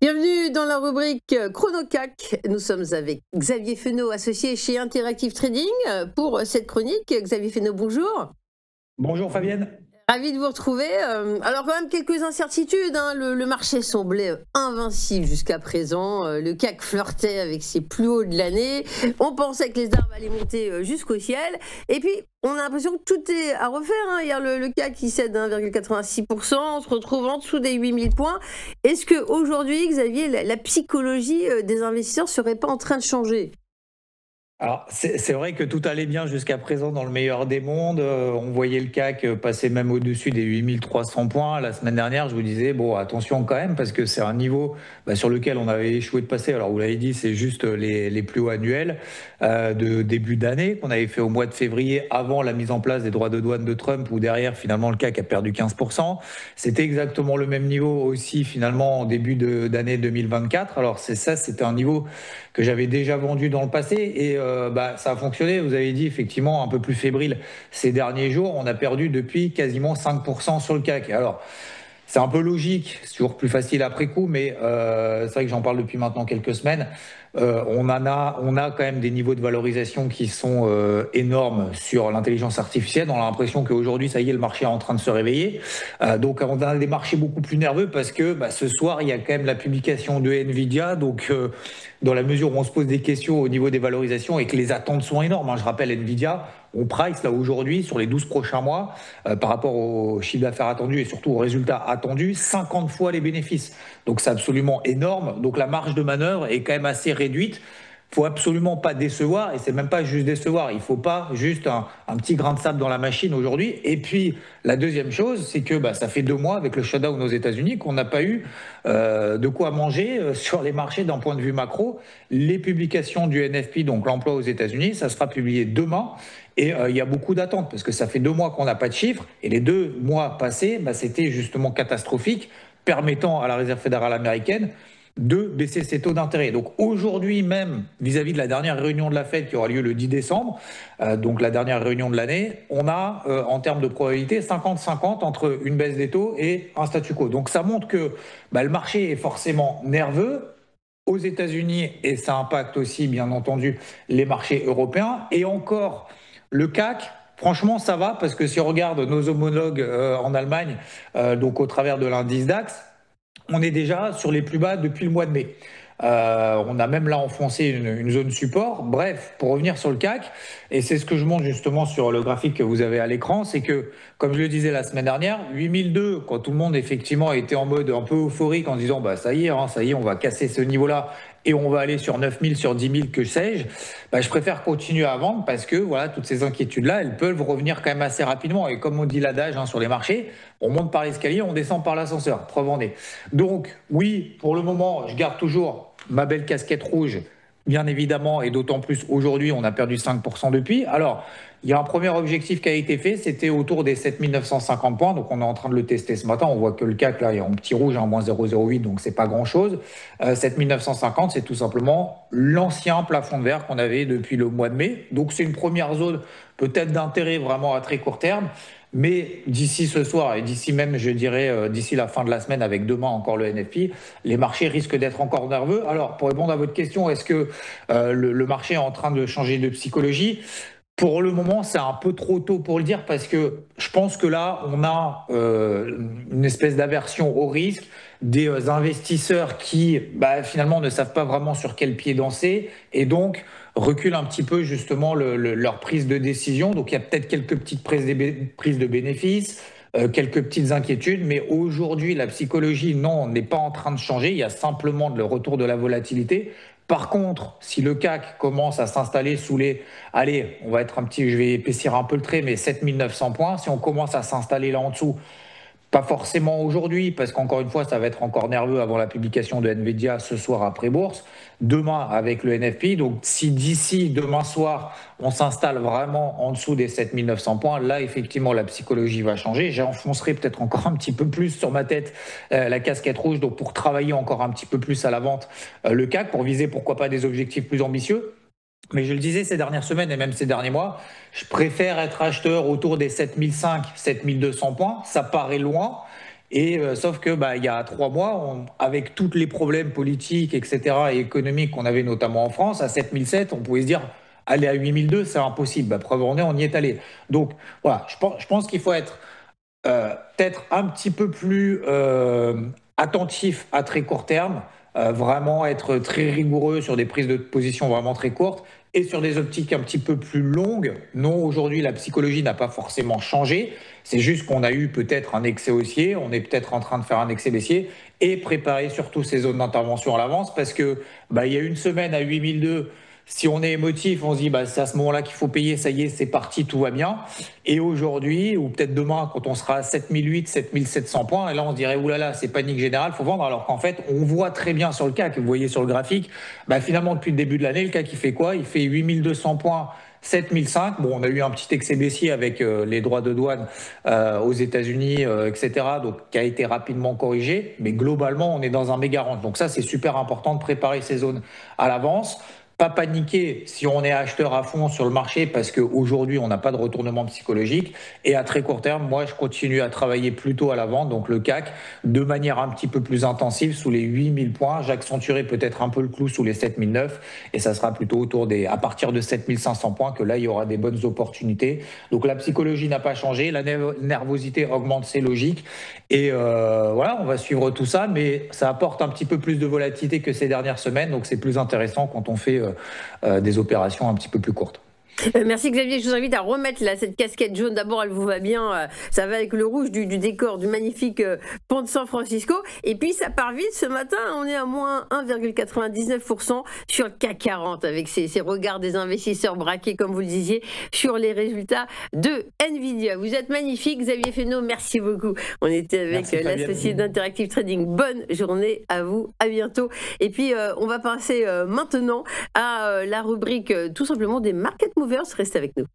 Bienvenue dans la rubrique Chrono-CAC. Nous sommes avec Xavier Fesneau, associé chez Interactive Trading, pour cette chronique. Xavier Fesneau, bonjour. Bonjour Fabienne. Ravi de vous retrouver. Alors quand même quelques incertitudes, hein. Le marché semblait invincible jusqu'à présent. Le CAC flirtait avec ses plus hauts de l'année. On pensait que les arbres allaient monter jusqu'au ciel. Et puis on a l'impression que tout est à refaire, hein. Hier le CAC qui cède 1,86%, on se retrouve en dessous des 8000 points. Est-ce qu'aujourd'hui, Xavier, la psychologie des investisseurs serait pas en train de changer ? Alors, c'est vrai que tout allait bien jusqu'à présent dans le meilleur des mondes. On voyait le CAC passer même au-dessus des 8300 points. La semaine dernière, je vous disais, bon, attention quand même, parce que c'est un niveau sur lequel on avait échoué de passer. Alors, vous l'avez dit, c'est juste les plus hauts annuels de début d'année qu'on avait fait au mois de février, avant la mise en place des droits de douane de Trump, où derrière, finalement, le CAC a perdu 15%. C'était exactement le même niveau aussi, finalement, en début d'année 2024. Alors, c'était un niveau que j'avais déjà vendu dans le passé et ça a fonctionné. Vous avez dit effectivement un peu plus fébrile ces derniers jours. On a perdu depuis quasiment 5% sur le CAC. Alors, c'est un peu logique, c'est toujours plus facile après coup, mais c'est vrai que j'en parle depuis maintenant quelques semaines. On a quand même des niveaux de valorisation qui sont énormes sur l'intelligence artificielle. On a l'impression qu'aujourd'hui, ça y est, le marché est en train de se réveiller. Donc, on a des marchés beaucoup plus nerveux parce que ce soir, il y a quand même la publication de Nvidia. Donc, dans la mesure où on se pose des questions au niveau des valorisations et que les attentes sont énormes, hein. Je rappelle, Nvidia, on price là aujourd'hui sur les 12 prochains mois par rapport au chiffre d'affaires attendu et surtout aux résultats attendus, 50 fois les bénéfices. Donc c'est absolument énorme. Donc la marge de manœuvre est quand même assez réduite. Il faut absolument pas décevoir, et c'est même pas juste décevoir, il faut pas juste un petit grain de sable dans la machine aujourd'hui. Et puis la deuxième chose, c'est que ça fait 2 mois avec le shutdown aux États-Unis qu'on n'a pas eu de quoi manger sur les marchés d'un point de vue macro. Les publications du NFP, donc l'emploi aux États-Unis, ça sera publié demain. Et il y a beaucoup d'attentes parce que ça fait 2 mois qu'on n'a pas de chiffres et les 2 mois passés, c'était justement catastrophique, permettant à la Réserve fédérale américaine de baisser ses taux d'intérêt. Donc aujourd'hui même, vis-à-vis de la dernière réunion de la Fed qui aura lieu le 10 décembre, donc la dernière réunion de l'année, on a en termes de probabilité 50-50 entre une baisse des taux et un statu quo. Donc ça montre que le marché est forcément nerveux aux États-Unis et ça impacte aussi bien entendu les marchés européens. Et encore, le CAC, franchement, ça va parce que si on regarde nos homologues en Allemagne, donc au travers de l'indice DAX, on est déjà sur les plus bas depuis le mois de mai. On a même là enfoncé une zone support. Bref, pour revenir sur le CAC, et c'est ce que je montre justement sur le graphique que vous avez à l'écran, c'est que, comme je le disais la semaine dernière, 8002, quand tout le monde effectivement était en mode un peu euphorique en disant ça y est, on va casser ce niveau-là et on va aller sur 9000, sur 10 000, que sais-je, je préfère continuer à vendre parce que voilà, toutes ces inquiétudes-là, elles peuvent revenir quand même assez rapidement. Et comme on dit l'adage sur les marchés, on monte par l'escalier, on descend par l'ascenseur. Preuve en est. Donc oui, pour le moment, je garde toujours ma belle casquette rouge, bien évidemment, et d'autant plus aujourd'hui, on a perdu 5% depuis. Alors, il y a un premier objectif qui a été fait, c'était autour des 7950 points, donc on est en train de le tester ce matin. On voit que le CAC, là, il y a un petit rouge, moins 0,08, donc c'est pas grand-chose. 7950, c'est tout simplement l'ancien plafond de verre qu'on avait depuis le mois de mai. Donc c'est une première zone peut-être d'intérêt vraiment à très court terme. Mais d'ici ce soir et d'ici même, je dirais, d'ici la fin de la semaine, avec demain encore le NFP, les marchés risquent d'être encore nerveux. Alors, pour répondre à votre question, est-ce que le marché est en train de changer de psychologie ? Pour le moment, c'est un peu trop tôt pour le dire parce que je pense que là, on a une espèce d'aversion au risque, des investisseurs qui finalement ne savent pas vraiment sur quel pied danser et donc reculent un petit peu justement leur prise de décision. Donc il y a peut-être quelques petites prises de bénéfices, quelques petites inquiétudes, mais aujourd'hui la psychologie, non, n'est pas en train de changer, il y a simplement le retour de la volatilité. Par contre, si le CAC commence à s'installer sous les, allez, on va être je vais épaissir un peu le trait, mais 7900 points, si on commence à s'installer là en dessous, pas forcément aujourd'hui, parce qu'encore une fois, ça va être encore nerveux avant la publication de Nvidia ce soir après bourse. Demain avec le NFP. Donc, si d'ici demain soir, on s'installe vraiment en dessous des 7900 points, là, effectivement, la psychologie va changer. J'enfoncerai peut-être encore un petit peu plus sur ma tête la casquette rouge, donc pour travailler encore un petit peu plus à la vente le CAC, pour viser pourquoi pas des objectifs plus ambitieux. Mais je le disais ces dernières semaines et même ces derniers mois, je préfère être acheteur autour des 7005, 7200 points. Ça paraît loin. Et sauf que il y a 3 mois, avec tous les problèmes politiques, etc., et économiques qu'on avait notamment en France, à 7007, on pouvait se dire aller à 8002, c'est impossible. Preuve en est, on y est allé. Donc voilà, je pense qu'il faut être peut-être un petit peu plus attentif à très court terme, vraiment être très rigoureux sur des prises de position vraiment très courtes et sur des optiques un petit peu plus longues. Non, aujourd'hui, la psychologie n'a pas forcément changé. C'est juste qu'on a eu peut-être un excès haussier, on est peut-être en train de faire un excès baissier et préparer surtout ces zones d'intervention à l'avance parce que il y a une semaine à 8002. Si on est émotif, on se dit c'est à ce moment-là qu'il faut payer, ça y est, c'est parti, tout va bien. Et aujourd'hui, ou peut-être demain, quand on sera à 7008, 7700 points, et là on se dirait oulala, c'est panique générale, faut vendre. Alors qu'en fait, on voit très bien sur le CAC, vous voyez sur le graphique, finalement depuis le début de l'année, le CAC il fait quoi? Il fait 8200 points. 7005, bon, on a eu un petit excès baissier avec les droits de douane aux États-Unis, etc., donc qui a été rapidement corrigé, mais globalement, on est dans un méga range. Donc ça, c'est super important de préparer ces zones à l'avance. Pas paniquer si on est acheteur à fond sur le marché parce qu'aujourd'hui, on n'a pas de retournement psychologique. Et à très court terme, moi, je continue à travailler plutôt à la vente, donc le CAC, de manière un petit peu plus intensive sous les 8000 points. J'accentuerai peut-être un peu le clou sous les 7009 et ça sera plutôt à partir de 7500 points que là, il y aura des bonnes opportunités. Donc la psychologie n'a pas changé, la nervosité augmente, c'est logique. Et voilà, on va suivre tout ça, mais ça apporte un petit peu plus de volatilité que ces dernières semaines, donc c'est plus intéressant quand on fait des opérations un petit peu plus courtes. Merci Xavier, je vous invite à remettre là cette casquette jaune. D'abord, elle vous va bien, ça va avec le rouge du décor du magnifique pont de San Francisco. Et puis ça part vite ce matin, on est à moins 1,99% sur le CAC 40 avec ces regards des investisseurs braqués, comme vous le disiez, sur les résultats de Nvidia. Vous êtes magnifique Xavier Fesneau, merci beaucoup. On était avec l'associé d'Interactive Trading. Bonne journée à vous, à bientôt. Et puis on va passer maintenant à la rubrique tout simplement des market movers. Restez avec nous.